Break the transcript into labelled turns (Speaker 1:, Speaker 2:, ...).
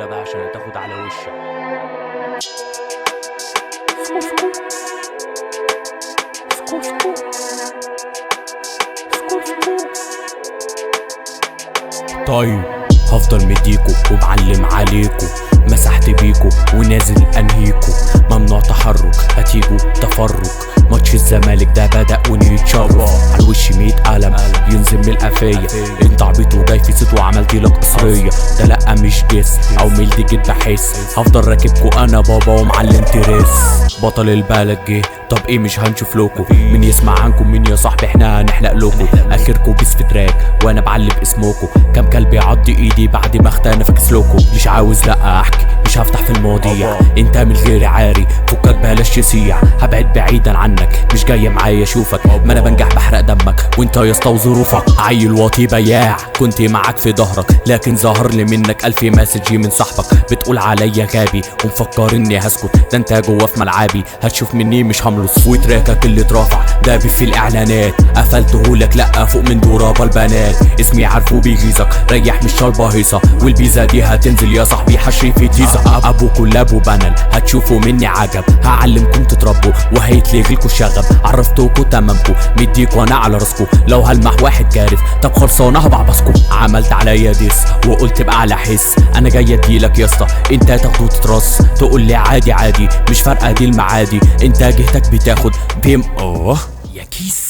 Speaker 1: تعالى بقى عشان هتاخد على وشك.
Speaker 2: طيب هفضل مديكو ومعلم عليكو، مسحت بيكو ونازل انهيكو، ممنوع تحرك هتيجوا تفرج. ماتش الزمالك ده بدأ ونيتشرف، على الوش 100 قلم ينزل من القفاية. انت عبيط وجاي في صيت وعملت لك قصرية، ده لأ مش جس او ميلدي جيت بحس. هفضل راكبكو انا بابا ومعلم تريس، بطل البلد جه. طب ايه مش هنشوف لكم مين يسمع عنكم؟ مين يا صاحبي احنا هنحلق لكم اخركم بيس في تراك وانا بعلم اسمكم. كام كلب يعضي ايدي بعد ما اختانا فاكس لكم. مش عاوز لا احكي، مش هفتح في المواضيع، انت من غير عاري فكك بلاش تسيع. هبعد بعيدا عنك مش جاي معايا اشوفك، ما انا بنجح بحرق دمك وانت يا اسطى وظروفك. عيل واطي بياع كنت معاك في ظهرك، لكن ظهر لي منك 1000 مسج من صاحبك. بتقول عليا غبي ومفكر اني هسكت، ده انت جوا في ملعبي هتشوف مني مش هملص. وتراكك اللي اترافع ده في الاعلانات قفلتهولك لا فوق من دورابا البنات. اسمي عارفه بيغيظك ريح مش شربة هيصة، والبيزا دي هتنزل يا صاحبي حشري في تيزة. ابوكوا لابو بنل هتشوفوا مني عجب، هعلمكم تتربوا وهيتلغيلكوا الشغب. عرفتوكوا تمامكوا مديكوا انا على راسكوا، لو هلمح واحد كارف طب خلصانه هبعبصكوا. عملت عليا ديس وقلت بأعلى حس، انا جاي اديلك يا اسطى انت تاخده تترص. تقول لي عادي عادي مش فارقه دي المعادي، انت جهتك بتاخد بيم يا كيس.